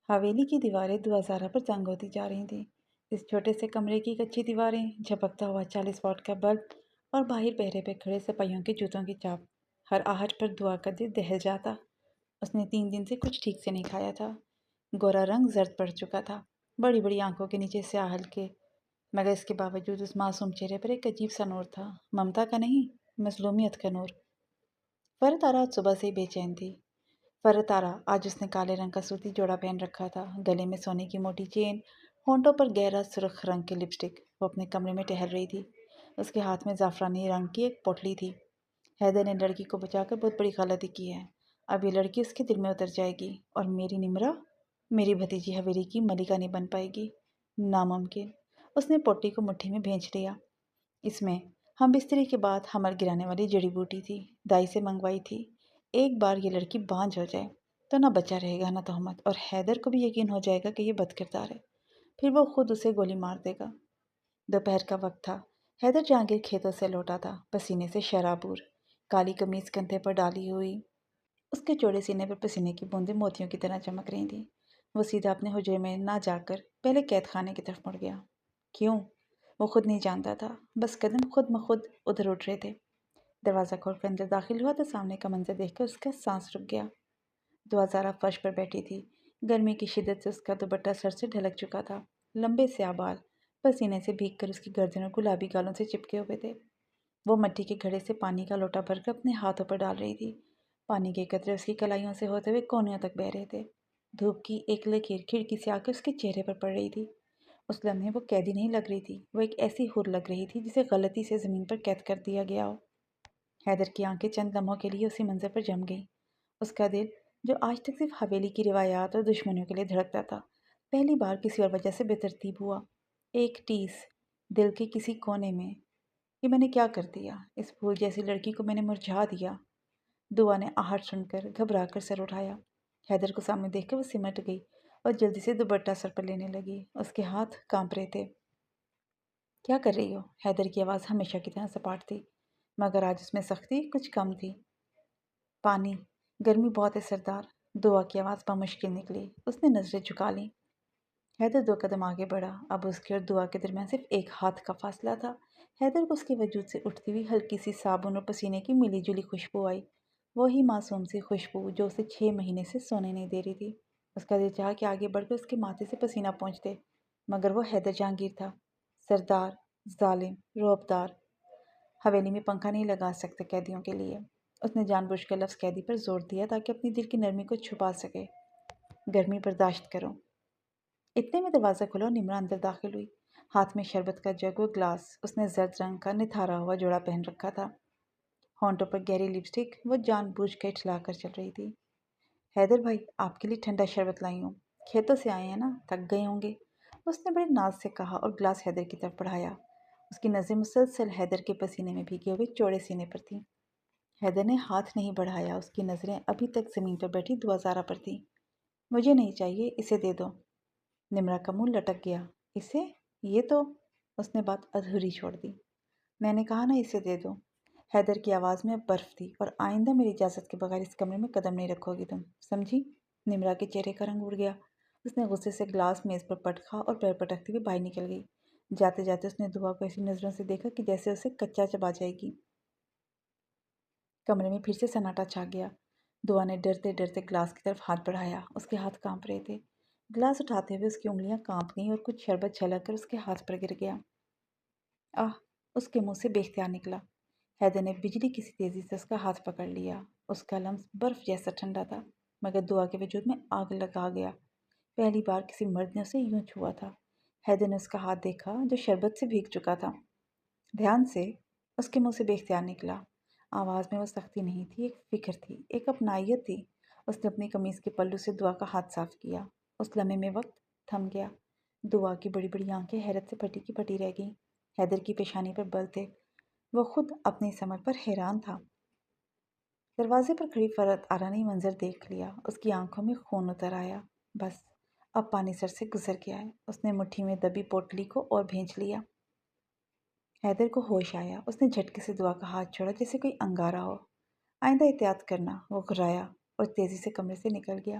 حویلی کی دیواریں دوازارہ پر تنگ ہوتی جا رہی تھیں۔ اس چھوٹے سے کمرے کی کچی دیواریں، جھپکتا ہوا 40 واٹ کا بلب اور باہر پہرے پہ کھڑے سپاہیوں کے جوتوں کی چاپ، ہر آہٹ پر دعا کا دل دہل جاتا۔ اس نے 3 دن سے کچھ ٹھیک سے نہیں کھایا تھا۔ گورا رنگ زرد پڑ چکا تھا، بڑی بڑی آنکھوں کے نیچے سیاہ ہلکے، مگر اس کے باوجود اس معصوم چہرے پر ایک عجیب سا نور تھا، ممتا کا نہیں، مظلومیت کا نور۔ فرت آرا آج صبح سے ہی بے چین تھی۔ فرت آرا آج اس نے کالے رنگ کا سوتی جوڑا پہن رکھا تھا، گلے میں سونے کی موٹی چین، ہونٹوں پر گہرا سرخ رنگ کی لپسٹک۔ وہ اپنے کمرے میں ٹہل رہی تھی، اس کے ہاتھ میں زعفرانی رنگ کی ایک پوٹلی تھی۔ حیدر نے لڑکی کو بچا کر بہت بڑی غلطی کی ہے، اب یہ لڑکی اس کے دل میں اتر جائے گی، اور میری نمرا، میری بھتیجی حویلی کی ملکہ نہیں بن پائے گی، ناممکن۔ اس نے پوٹلی کو مٹھی میں بھینچ لیا۔ اس میں ہم بستری کے بعد حمل گرانے والی جڑی بوٹی تھی، دائی سے منگوائی تھی۔ ایک بار یہ لڑکی بانجھ ہو جائے تو نہ بچہ رہے گا نہ تہمت، اور حیدر کو بھی یقین ہو جائے گا کہ یہ بد کردار ہے، پھر وہ خود اسے گولی مار دے گا۔ دوپہر کا وقت تھا، حیدر جہانگیر کھیتوں سے لوٹا تھا، پسینے سے شرابور، کالی قمیض کندھے پر ڈالی ہوئی، اس کے چوڑے سینے پر پسینے کی بوندیں موتیوں کی طرح چمک رہی تھیں۔ وہ سیدھا اپنے حجرے میں نہ جا کر پہلے قید خانے کی طرف مڑ گیا۔ کیوں؟ وہ خود نہیں جانتا تھا، بس قدم خود مخود ادھر اٹھ رہے تھے۔ دروازہ کھول کر اندر داخل ہوا تو سامنے کا منظر دیکھ کر اس کا سانس رک گیا۔ دوازارہ فرش پر بیٹھی تھی، گرمی کی شدت سے اس کا دوپٹہ سر سے ڈھلک چکا تھا، لمبے سیاہ بال پسینے سے بھیگ کر اس کی گردن اور گلابی گالوں سے چپکے ہوئے تھے۔ وہ مٹی کے گھڑے سے پانی کا لوٹا بھر کر اپنے ہاتھوں پر ڈال رہی تھی، پانی کے قطرے اس کی کلائیوں سے ہوتے ہوئے کونیوں تک بہہ رہے تھے۔ دھوپ کی ایک لکیر کھڑکی سے آ کر اس کے چہرے پر پڑ رہی تھی۔ اس لمحے وہ قیدی نہیں لگ رہی تھی، وہ ایک ایسی حور لگ رہی تھی جسے غلطی سے زمین پر قید کر دیا گیا ہو۔ حیدر کی آنکھیں چند لمحوں کے لیے اسی منظر پر جم گئیں۔ اس کا دل، جو آج تک صرف حویلی کی روایات اور دشمنیوں کے لیے دھڑکتا تھا، پہلی بار کسی اور وجہ سے بے ترتیب ہوا۔ ایک ٹیس دل کے کسی کونے میں، یہ میں نے کیا کر دیا؟ اس پھول جیسی لڑکی کو میں نے مرجھا دیا۔ دعا نے آہٹ سن کر گھبرا کر سر اٹھایا۔ حیدر کو سامنے دیکھ کر وہ سمٹ گئی اور جلدی سے دوپٹہ سر پر لینے لگی، اس کے ہاتھ کانپ رہے تھے۔ کیا کر رہی ہو؟ حیدر کی آواز ہمیشہ کی طرح سپاٹ تھی، مگر آج اس میں سختی کچھ کم تھی۔ پانی، گرمی بہت ہے سردار، دعا کی آواز بمشکل نکلی۔ اس نے نظریں جھکا لیں۔ حیدر 2 قدم آگے بڑھا، اب اس کے اور دعا کے درمیان صرف ایک ہاتھ کا فاصلہ تھا۔ حیدر کو اس کے وجود سے اٹھتی ہوئی ہلکی سی صابن اور پسینے کی ملی جلی خوشبو آئی، وہی معصوم سی خوشبو جو اسے 6 مہینے سے سونے نہیں دے رہی تھی۔ اس کا دل چاہا کہ آگے بڑھ کر اس کے ماتھے سے پسینہ پونچھ دے، مگر وہ حیدر جہانگیر تھا، سردار، ظالم، رعبدار۔ حویلی میں پنکھا نہیں لگا سکتے قیدیوں کے لیے۔ اس نے جان بوجھ کر لفظ قیدی پر زور دیا تاکہ اپنی دل کی نرمی کو چھپا سکے۔ گرمی برداشت کرو۔ اتنے میں دروازہ کھلا اور نمرا اندر داخل ہوئی، ہاتھ میں شربت کا جگ و گلاس۔ اس نے زرد رنگ کا نتھارا ہوا جوڑا پہن رکھا تھا، ہونٹوں پر گہری لپسٹک وہ جان بوجھ کر اٹھلا کر چل رہی تھی۔ حیدر بھائی، آپ کے لیے ٹھنڈا شربت لائی ہوں، کھیتوں سے آئے ہیں نا، تھک گئے ہوں گے، اس نے بڑے ناز سے کہا اور گلاس حیدر کی طرف بڑھایا۔ اس کی نظریں مسلسل حیدر کے پسینے میں بھیگے ہوئے چوڑے سینے پر تھیں۔ حیدر نے ہاتھ نہیں بڑھایا، اس کی نظریں ابھی تک زمین پر بیٹھی دوازارہ پر تھیں۔ مجھے نہیں چاہیے، اسے دے دو۔ نمرا کا منہ لٹک گیا۔ اسے؟ یہ تو… اس نے بات ادھوری چھوڑ دی۔ میں نے کہا نا اسے دے دو۔ حیدر کی آواز میں اب برف تھی۔ اور آئندہ میری اجازت کے بغیر اس کمرے میں قدم نہیں رکھو گی تم، سمجھی؟ نمرا کے چہرے کا رنگ اڑ گیا۔ اس نے غصے سے گلاس میز پر پٹکا اور پیر پٹکتے ہوئے باہر نکل گئی۔ جاتے جاتے اس نے دعا کو ایسی نظروں سے دیکھا کہ جیسے اسے کچا چبا جائے گی۔ کمرے میں پھر سے سناٹا چھا گیا۔ دعا نے ڈرتے ڈرتے گلاس کی طرف ہاتھ بڑھایا، اس کے ہاتھ کانپ رہے تھے۔ گلاس اٹھاتے ہوئے اس کی انگلیاں کانپ گئیں اور کچھ شربت چھلک کر اس کے ہاتھ پر گر گیا۔ آہ! اس کے منہ سے بے اختیار نکلا۔ حیدر نے بجلی کسی تیزی سے اس کا ہاتھ پکڑ لیا۔ اس کا لمس برف جیسا ٹھنڈا تھا، مگر دعا کے وجود میں آگ لگا گیا۔ پہلی بار کسی مرد نے اسے یوں چھوا تھا۔ حیدر نے اس کا ہاتھ دیکھا جو شربت سے بھیگ چکا تھا۔ دھیان سے۔ اس کے منہ سے بے اختیار نکلا۔ آواز میں وہ سختی نہیں تھی، ایک فکر تھی، ایک اپنائیت تھی۔ اس نے اپنی قمیض کے پلو سے دعا کا ہاتھ صاف کیا۔ اس لمحے میں وقت تھم گیا۔ دعا کی بڑی بڑی آنکھیں حیرت سے پھٹی کی پھٹی رہ گئیں۔ حیدر کی پیشانی پر بل تھے، وہ خود اپنی سمجھ پر حیران تھا۔ دروازے پر کھڑی فرت آرا نے منظر دیکھ لیا، اس کی آنکھوں میں خون اتر آیا۔ بس اب پانی سر سے گزر گیا ہے۔ اس نے مٹھی میں دبی پوٹلی کو اور بھینچ لیا۔ حیدر کو ہوش آیا، اس نے جھٹکے سے دعا کا ہاتھ چھوڑا جیسے کوئی انگارہ ہو۔ آئندہ احتیاط کرنا، وہ گھرایا اور تیزی سے کمرے سے نکل گیا۔